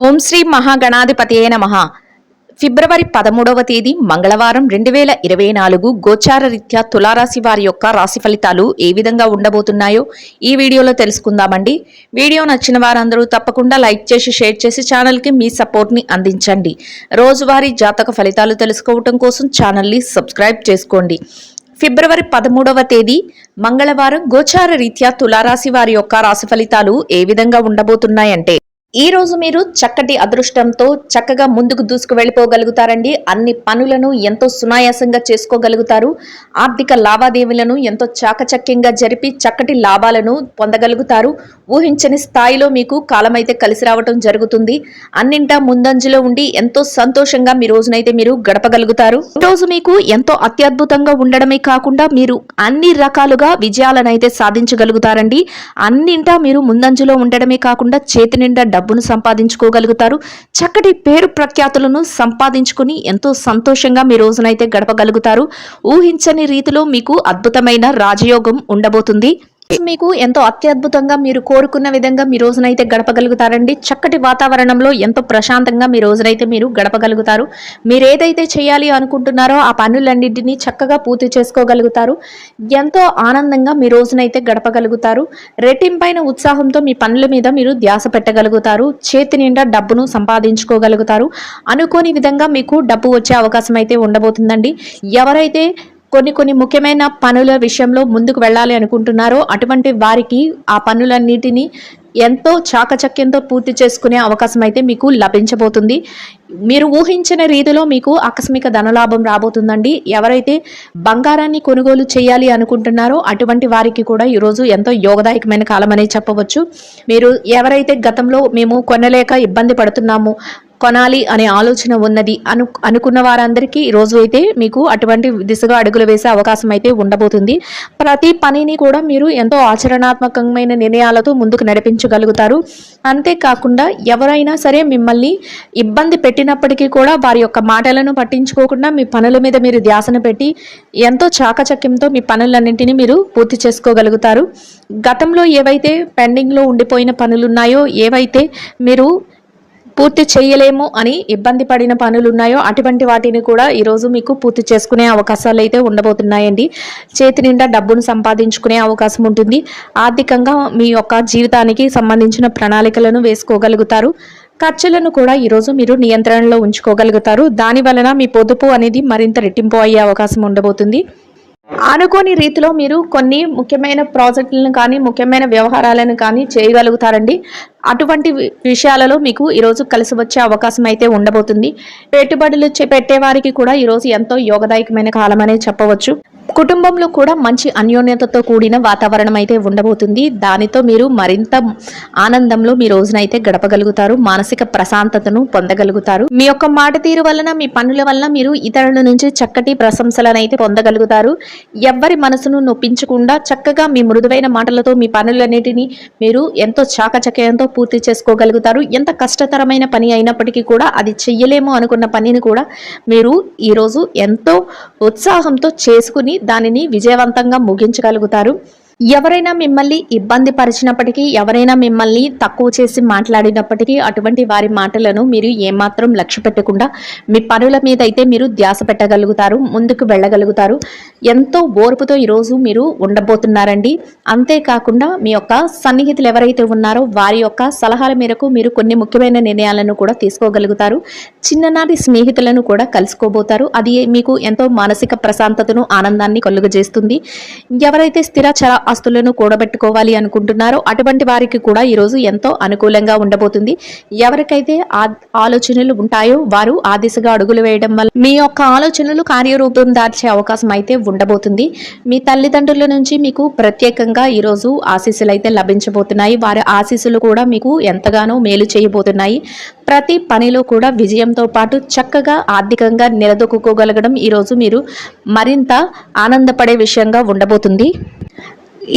ఓం శ్రీ మహాగణాధిపతియే నమః. ఫిబ్రవరి 13వ తేదీ మంగళవారం 2024 గోచార రీత్యా తులారాశి వారి యొక్క రాశి ఫలితాలు ఏ విధంగా ఉండబోతున్నాయో ఈ వీడియోలో తెలుసుకుందామండి. వీడియో నచ్చిన వారందరూ తప్పకుండా లైక్ చేసి షేర్ చేసి ఛానల్కి మీ సపోర్ట్ని అందించండి. రోజువారీ జాతక ఫలితాలు తెలుసుకోవటం కోసం ఛానల్ని సబ్స్క్రైబ్ చేసుకోండి. ఫిబ్రవరి 13వ తేదీ మంగళవారం గోచార రీత్యా తులారాశి వారి యొక్క రాశి ఫలితాలు ఏ విధంగా ఉండబోతున్నాయంటే, ఈ రోజు మీరు చక్కటి అదృష్టంతో చక్కగా ముందుకు దూసుకు వెళ్ళిపోగలుగుతారండి. అన్ని పనులను ఎంతో సునాయాసంగా చేసుకోగలుగుతారు. ఆర్థిక లావాదేవీలను ఎంతో చాకచక్యంగా జరిపి చక్కటి లాభాలను పొందగలుగుతారు. ఊహించని స్థాయిలో మీకు కాలమైతే కలిసి రావటం జరుగుతుంది. అన్నింటా ముందంజలో ఉండి ఎంతో సంతోషంగా మీ రోజునైతే మీరు గడపగలుగుతారు. ఈ రోజు మీకు ఎంతో అత్యద్భుతంగా ఉండడమే కాకుండా మీరు అన్ని రకాలుగా విజయాలను అయితే సాధించగలుగుతారండి. అన్నింటా మీరు ముందంజలో ఉండడమే కాకుండా చేతి నిండా డబ్బును సంపాదించుకోగలుగుతారు. చక్కటి పేరు ప్రఖ్యాతులను సంపాదించుకుని ఎంతో సంతోషంగా మీ రోజునైతే గడపగలుగుతారు. ఊహించని రీతిలో మీకు అద్భుతమైన రాజయోగం ఉండబోతుంది. మీకు ఎంతో అత్యద్భుతంగా మీరు కోరుకున్న విధంగా మీ రోజునైతే గడపగలుగుతారండి. చక్కటి వాతావరణంలో ఎంతో ప్రశాంతంగా మీ రోజునైతే మీరు గడపగలుగుతారు. మీరు ఏదైతే చేయాలి అనుకుంటున్నారో ఆ పనులన్నింటినీ చక్కగా పూర్తి చేసుకోగలుగుతారు. ఎంతో ఆనందంగా మీ రోజునైతే గడపగలుగుతారు. రెట్టింపైన ఉత్సాహంతో మీ పనుల మీద మీరు ధ్యాస పెట్టగలుగుతారు. చేతి నిండా డబ్బును సంపాదించుకోగలుగుతారు. అనుకోని విధంగా మీకు డబ్బు వచ్చే అవకాశం అయితే ఉండబోతుందండి. ఎవరైతే కొన్ని ముఖ్యమైన పనుల విషయంలో ముందుకు వెళ్ళాలి అనుకుంటున్నారో అటువంటి వారికి ఆ పనులన్నిటినీ ఎంతో చాకచక్యంతో పూర్తి చేసుకునే అవకాశం అయితే మీకు లభించబోతుంది. మీరు ఊహించిన రీతిలో మీకు ఆకస్మిక ధనలాభం రాబోతుందండి. ఎవరైతే బంగారాన్ని కొనుగోలు చేయాలి అనుకుంటున్నారో అటువంటి వారికి కూడా ఈరోజు ఎంతో యోగదాయకమైన కాలం అనేది చెప్పవచ్చు. మీరు ఎవరైతే గతంలో మేము కొనలేక ఇబ్బంది పడుతున్నాము, కొనాలి అనే ఆలోచన ఉన్నది అనుకున్న వారందరికీ ఈరోజు అయితే మీకు అటువంటి దిశగా అడుగులు వేసే అవకాశం అయితే ఉండబోతుంది. ప్రతి పనిని కూడా మీరు ఎంతో ఆచరణాత్మకమైన నిర్ణయాలతో ముందుకు నడిపించగలుగుతారు. అంతేకాకుండా ఎవరైనా సరే మిమ్మల్ని ఇబ్బంది పెట్టినప్పటికీ కూడా వారి యొక్క మాటలను పట్టించుకోకుండా మీ పనుల మీద మీరు ధ్యాసను పెట్టి ఎంతో చాకచక్యంతో మీ పనులన్నింటినీ మీరు పూర్తి చేసుకోగలుగుతారు. గతంలో ఏవైతే పెండింగ్లో ఉండిపోయిన పనులు ఉన్నాయో, ఏవైతే మీరు పూర్తి చేయలేము అని ఇబ్బంది పడిన పనులు ఉన్నాయో అటువంటి వాటిని కూడా ఈరోజు మీకు పూర్తి చేసుకునే అవకాశాలు అయితే ఉండబోతున్నాయండి. చేతి నిండా డబ్బును సంపాదించుకునే అవకాశం ఉంటుంది. ఆర్థికంగా మీ యొక్క జీవితానికి సంబంధించిన ప్రణాళికలను వేసుకోగలుగుతారు. ఖర్చులను కూడా ఈరోజు మీరు నియంత్రణలో ఉంచుకోగలుగుతారు. దాని వలన మీ పొదుపు అనేది మరింత రెట్టింపు అయ్యే అవకాశం ఉండబోతుంది. అనుకోని రీతిలో మీరు కొన్ని ముఖ్యమైన ప్రాజెక్టులను కానీ ముఖ్యమైన వ్యవహారాలను కానీ చేయగలుగుతారండి. అటువంటి విషయాలలో మీకు ఈరోజు కలిసి వచ్చే అవకాశం అయితే ఉండబోతుంది. పెట్టుబడులు పెట్టే వారికి కూడా ఈరోజు ఎంతో యోగదాయకమైన కాలం అనేది చెప్పవచ్చు. కుటుంబంలో కూడా మంచి అన్యోన్యతతో కూడిన వాతావరణం అయితే ఉండబోతుంది. దానితో మీరు మరింత ఆనందంలో మీ రోజునైతే గడపగలుగుతారు. మానసిక ప్రశాంతతను పొందగలుగుతారు. మీ యొక్క మాట తీరు వలన, మీ పనుల వలన మీరు ఇతరుల నుంచి చక్కటి ప్రశంసలను అయితే పొందగలుగుతారు. ఎవ్వరి మనసును నొప్పించకుండా చక్కగా మీ మృదువైన మాటలతో మీ పనులన్నిటినీ మీరు ఎంతో చాకచక్యంతో పూర్తి చేసుకోగలుగుతారు. ఎంత కష్టతరమైన పని అయినప్పటికీ కూడా అది చెయ్యలేము అనుకున్న పనిని కూడా మీరు ఈరోజు ఎంతో ఉత్సాహంతో చేసుకుని దానిని విజయవంతంగా ముగించగలుగుతారు. ఎవరైనా మిమ్మల్ని ఇబ్బంది పరిచినప్పటికీ, ఎవరైనా మిమ్మల్ని తక్కువ చేసి మాట్లాడినప్పటికీ అటువంటి వారి మాటలను మీరు ఏమాత్రం లక్ష్య పెట్టకుండా మీ పనుల మీద అయితే మీరు ధ్యాస పెట్టగలుగుతారు. ముందుకు వెళ్ళగలుగుతారు. ఎంతో ఓర్పుతో ఈరోజు మీరు ఉండబోతున్నారండి. అంతేకాకుండా మీ యొక్క సన్నిహితులు ఎవరైతే ఉన్నారో వారి యొక్క సలహాల మేరకు మీరు కొన్ని ముఖ్యమైన నిర్ణయాలను కూడా తీసుకోగలుగుతారు. చిన్ననాటి స్నేహితులను కూడా కలుసుకోబోతారు. అది మీకు ఎంతో మానసిక ప్రశాంతతను, ఆనందాన్ని కలుగజేస్తుంది. ఎవరైతే స్థిరచర ఆస్తులను కూడబెట్టుకోవాలి అనుకుంటున్నారో అటువంటి వారికి కూడా ఈరోజు ఎంతో అనుకూలంగా ఉండబోతుంది. ఎవరికైతే ఆలోచనలు ఉంటాయో వారు ఆ దిశగా అడుగులు వేయడం వల్ల మీ యొక్క ఆలోచనలు కార్యరూపం దాల్చే అవకాశం అయితే ఉండబోతుంది. మీ తల్లిదండ్రుల నుంచి మీకు ప్రత్యేకంగా ఈరోజు ఆశీస్సులు అయితే లభించబోతున్నాయి. వారి ఆశీస్సులు కూడా మీకు ఎంతగానో మేలు చేయబోతున్నాయి. ప్రతి పనిలో కూడా విజయంతో పాటు చక్కగా ఆర్థికంగా నిలదొక్కుకోగలగడం ఈరోజు మీరు మరింత ఆనందపడే విషయంగా ఉండబోతుంది.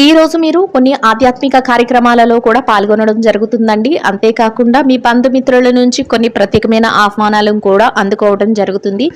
ఈ రోజు మీరు కొన్ని ఆధ్యాత్మిక కార్యక్రమాలలో కూడా పాల్గొనడం జరుగుతుందండి. అంతేకాకుండా మీ బంధుమిత్రుల నుంచి కొన్ని ప్రత్యేకమైన ఆహ్వానాలను కూడా అందుకోవడం జరుగుతుంది.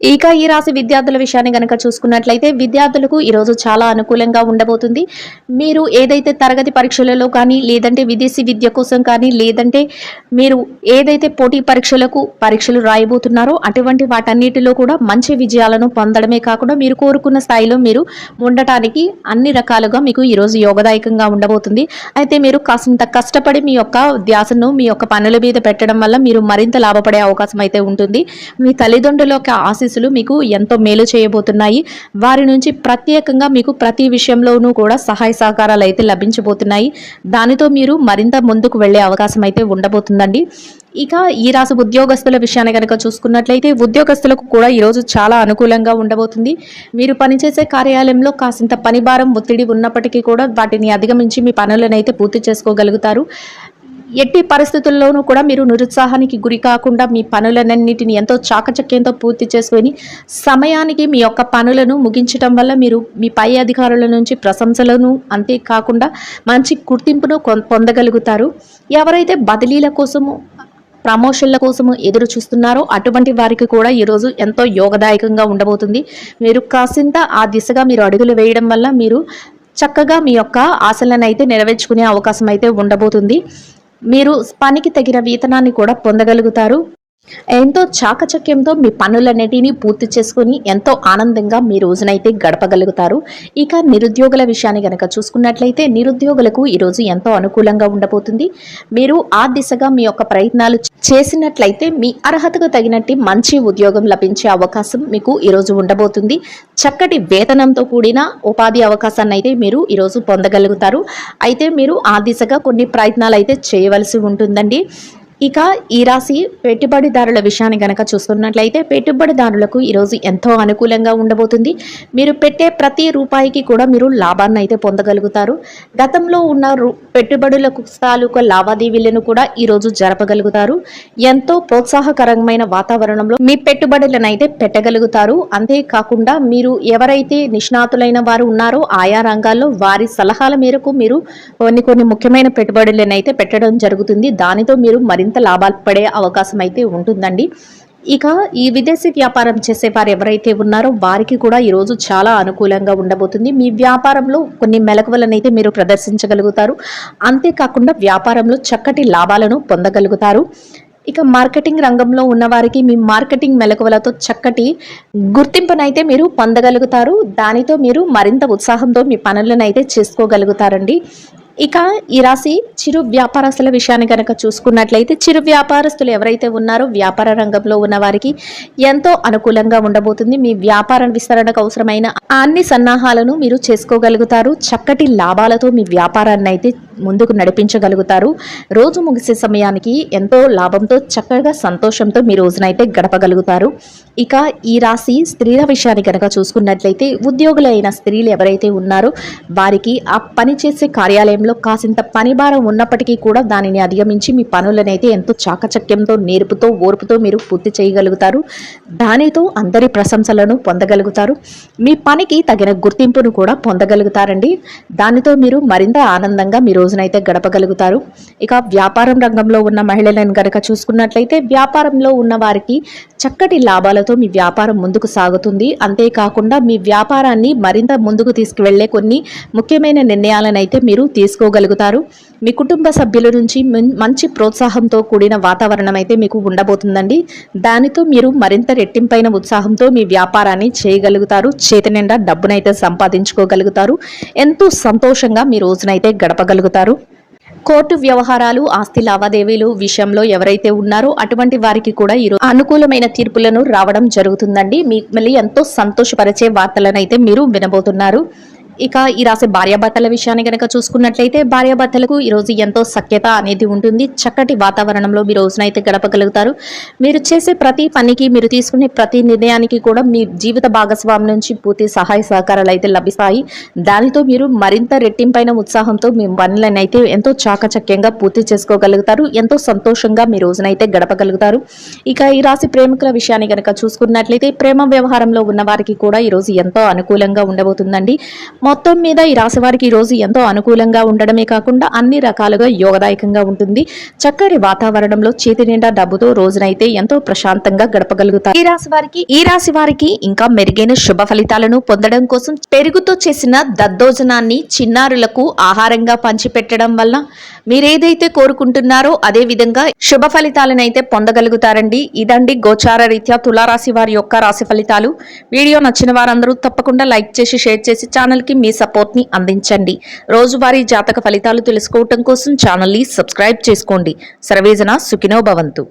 ఇక ఈ రాశి విద్యార్థుల విషయాన్ని గనక చూసుకున్నట్లయితే విద్యార్థులకు ఈరోజు చాలా అనుకూలంగా ఉండబోతుంది. మీరు ఏదైతే తరగతి పరీక్షలలో కానీ, లేదంటే విదేశీ విద్య కోసం కానీ, లేదంటే మీరు ఏదైతే పోటీ పరీక్షలు రాయబోతున్నారో అటువంటి వాటన్నిటిలో కూడా మంచి విజయాలను పొందడమే కాకుండా మీరు కోరుకున్న స్థాయిలో మీరు ఉండటానికి అన్ని రకాలుగా మీకు ఈరోజు యోగదాయకంగా ఉండబోతుంది. అయితే మీరు కాసింత కష్టపడి మీ యొక్క ధ్యాసను మీ యొక్క పనుల మీద పెట్టడం వల్ల మీరు మరింత లాభపడే అవకాశం అయితే ఉంటుంది. మీ తల్లిదండ్రుల యొక్క ఆశీస్సులు మీకు ఎంతో మేలు చేయబోతున్నాయి. వారి నుంచి ప్రత్యేకంగా మీకు ప్రతి విషయంలోనూ కూడా సహాయ సహకారాలు అయితే లభించబోతున్నాయి. దానితో మీరు మరింత ముందుకు వెళ్లే అవకాశం అయితే ఉండబోతుందండి. ఇక ఈ రాశి ఉద్యోగస్తుల విషయాన్ని కనుక చూసుకున్నట్లయితే ఉద్యోగస్తులకు కూడా ఈరోజు చాలా అనుకూలంగా ఉండబోతుంది. మీరు పనిచేసే కార్యాలయంలో కాసింత పనిభారం ఒత్తిడి ఉన్నప్పటికీ కూడా వాటిని అధిగమించి మీ పనులను అయితే పూర్తి చేసుకోగలుగుతారు. ఎట్టి పరిస్థితుల్లోనూ కూడా మీరు నిరుత్సాహానికి గురి కాకుండా మీ పనులన్నింటిని ఎంతో చాకచక్యంతో పూర్తి చేసుకొని సమయానికి మీ యొక్క పనులను ముగించడం వల్ల మీరు మీ పై అధికారుల నుంచి ప్రశంసలను అంతేకాకుండా మంచి గుర్తింపును పొందగలుగుతారు. ఎవరైతే బదిలీల కోసము ప్రమోషన్ల కోసము ఎదురు చూస్తున్నారో అటువంటి వారికి కూడా ఈరోజు ఎంతో యోగదాయకంగా ఉండబోతుంది. మీరు కాసింత ఆ దిశగా మీరు అడుగులు వేయడం వల్ల మీరు చక్కగా మీ యొక్క ఆశలను అయితే నెరవేర్చుకునే అవకాశం అయితే ఉండబోతుంది. మీరు పనికి తగిన వేతనాన్ని కూడా పొందగలుగుతారు. ఎంతో చాకచక్యంతో మీ పనులన్నిటినీ పూర్తి చేసుకుని ఎంతో ఆనందంగా మీ రోజునైతే గడపగలుగుతారు. ఇక నిరుద్యోగుల విషయాన్ని గనక చూసుకున్నట్లయితే నిరుద్యోగులకు ఈరోజు ఎంతో అనుకూలంగా ఉండబోతుంది. మీరు ఆ దిశగా మీ యొక్క ప్రయత్నాలు చేసినట్లయితే మీ అర్హతకు తగినట్టు మంచి ఉద్యోగం లభించే అవకాశం మీకు ఈరోజు ఉండబోతుంది. చక్కటి వేతనంతో కూడిన ఉపాధి అవకాశాన్ని అయితే మీరు ఈరోజు పొందగలుగుతారు. అయితే మీరు ఆ దిశగా కొన్ని ప్రయత్నాలు అయితే చేయవలసి ఉంటుందండి. ఇక ఈ రాశి పెట్టుబడిదారుల విషయాన్ని గనక చూస్తున్నట్లయితే పెట్టుబడిదారులకు ఈరోజు ఎంతో అనుకూలంగా ఉండబోతుంది. మీరు పెట్టే ప్రతి రూపాయికి కూడా మీరు లాభాన్ని అయితే పొందగలుగుతారు. గతంలో ఉన్న పెట్టుబడులకు తాలూకా లావాదేవీలను కూడా ఈరోజు జరపగలుగుతారు. ఎంతో ప్రోత్సాహకరమైన వాతావరణంలో మీ పెట్టుబడులను అయితే పెట్టగలుగుతారు. అంతేకాకుండా మీరు ఎవరైతే నిష్ణాతులైన వారు ఉన్నారో ఆయా రంగాల్లో వారి సలహాల మేరకు మీరు కొన్ని ముఖ్యమైన పెట్టుబడులను అయితే పెట్టడం జరుగుతుంది. దానితో మీరు మరింత లాభాలు పడే అవకాశం అయితే ఉంటుందండి. ఇక ఈ విదేశీ వ్యాపారం చేసేవారు ఎవరైతే ఉన్నారో వారికి కూడా ఈరోజు చాలా అనుకూలంగా ఉండబోతుంది. మీ వ్యాపారంలో కొన్ని మెలకువలను అయితే మీరు ప్రదర్శించగలుగుతారు. అంతేకాకుండా వ్యాపారంలో చక్కటి లాభాలను పొందగలుగుతారు. ఇక మార్కెటింగ్ రంగంలో ఉన్నవారికి మీ మార్కెటింగ్ మెలకువలతో చక్కటి గుర్తింపునైతే మీరు పొందగలుగుతారు. దానితో మీరు మరింత ఉత్సాహంతో మీ పనులను అయితే చేసుకోగలుగుతారండి. ఇక ఈ రాశి చిరు వ్యాపారస్తుల విషయాన్ని కనుక చూసుకున్నట్లయితే చిరు వ్యాపారస్తులు ఎవరైతే ఉన్నారో వ్యాపార రంగంలో ఉన్న వారికి ఎంతో అనుకూలంగా ఉండబోతుంది. మీ వ్యాపార విస్తరణకు అవసరమైన అన్ని సన్నాహాలను మీరు చేసుకోగలుగుతారు. చక్కటి లాభాలతో మీ వ్యాపారాన్ని అయితే ముందుకు నడిపించగలుగుతారు. రోజు ముగిసే సమయానికి ఎంతో లాభంతో చక్కగా సంతోషంతో మీ రోజునైతే గడపగలుగుతారు. ఇక ఈ రాశి స్త్రీల విషయాన్ని కనుక చూసుకున్నట్లయితే ఉద్యోగులైన స్త్రీలు ఎవరైతే ఉన్నారో వారికి ఆ పని చేసే కార్యాలయంలో కాసింత పని భారం ఉన్నప్పటికీ కూడా దానిని అధిగమించి మీ పనులనైతే ఎంతో చాకచక్యంతో నేర్పుతో ఓర్పుతో మీరు పూర్తి చేయగలుగుతారు. దానితో అందరి ప్రశంసలను పొందగలుగుతారు. మీ పనికి తగిన గుర్తింపును కూడా పొందగలుగుతారండి. దానితో మీరు మరింత ఆనందంగా మీ రోజునైతే గడపగలుగుతారు. ఇక వ్యాపారం రంగంలో ఉన్న మహిళలను కనుక చూసుకున్నట్లయితే వ్యాపారంలో ఉన్న వారికి చక్కటి లాభాలతో మీ వ్యాపారం ముందుకు సాగుతుంది. అంతేకాకుండా మీ వ్యాపారాన్ని మరింత ముందుకు తీసుకువెళ్లే కొన్ని ముఖ్యమైన నిర్ణయాలను అయితే మీరు తీసుకోగలుగుతారు. మీ కుటుంబ సభ్యుల నుంచి మంచి ప్రోత్సాహంతో కూడిన వాతావరణం అయితే మీకు ఉండబోతుందండి. దానితో మీరు మరింత రెట్టింపైన ఉత్సాహంతో మీ వ్యాపారాన్ని చేయగలుగుతారు. చేతి నిండా డబ్బునైతే సంపాదించుకోగలుగుతారు. ఎంతో సంతోషంగా మీ రోజునైతే గడపగలుగుతారు. కోర్టు వ్యవహారాలు ఆస్తి లావాదేవీలు విషయంలో ఎవరైతే ఉన్నారో అటువంటి వారికి కూడా ఈరోజు అనుకూలమైన తీర్పులను రావడం జరుగుతుందండి. మిమ్మల్ని ఎంతో సంతోషపరిచే వార్తలను అయితే మీరు వినబోతున్నారు. ఇక ఈ రాశి భార్యాభర్తల విషయాన్ని కనుక చూసుకున్నట్లయితే భార్యాభర్తలకు ఈరోజు ఎంతో సఖ్యత అనేది ఉంటుంది. చక్కటి వాతావరణంలో మీ రోజునైతే గడపగలుగుతారు. మీరు చేసే ప్రతి పనికి మీరు తీసుకునే ప్రతి నిర్ణయానికి కూడా మీ జీవిత భాగస్వామి నుంచి పూర్తి సహాయ సహకారాలు అయితే లభిస్తాయి. దానితో మీరు మరింత రెట్టింపైన ఉత్సాహంతో మీ పనులను అయితే ఎంతో చాకచక్యంగా పూర్తి చేసుకోగలుగుతారు. ఎంతో సంతోషంగా మీ రోజునైతే గడపగలుగుతారు. ఇక ఈ రాశి ప్రేమికుల విషయాన్ని కనుక చూసుకున్నట్లయితే ప్రేమ వ్యవహారంలో ఉన్న వారికి కూడా ఈరోజు ఎంతో అనుకూలంగా ఉండబోతుందండి. మొత్తం మీద ఈ రాశి వారికి ఈ రోజు ఎంతో అనుకూలంగా ఉండడమే కాకుండా అన్ని రకాలుగా యోగదాయకంగా ఉంటుంది. చక్కటి వాతావరణంలో చేతి నిండా డబ్బుతో రోజునైతే ఎంతో ప్రశాంతంగా గడపగలుగుతారు. ఈ రాశి వారికి ఇంకా మెరుగైన శుభ ఫలితాలను పొందడం కోసం పెరుగుతో చేసిన దద్దోజనాన్ని చిన్నారులకు ఆహారంగా పంచిపెట్టడం వల్ల మీరేదైతే కోరుకుంటున్నారో అదే విధంగా శుభ ఫలితాలను అయితే పొందగలుగుతారండి. ఇదండి గోచార రీత్యా తులారాశి వారి యొక్క రాశి ఫలితాలు. వీడియో నచ్చిన వారందరూ తప్పకుండా లైక్ చేసి షేర్ చేసి ఛానల్ కి మీ సపోర్ట్ ని అందించండి. రోజువారీ జాతక ఫలితాలు తెలుసుకోవటం కోసం ఛానల్ ని సబ్స్క్రైబ్ చేసుకోండి. సర్వేజన సుఖినో భవంతు.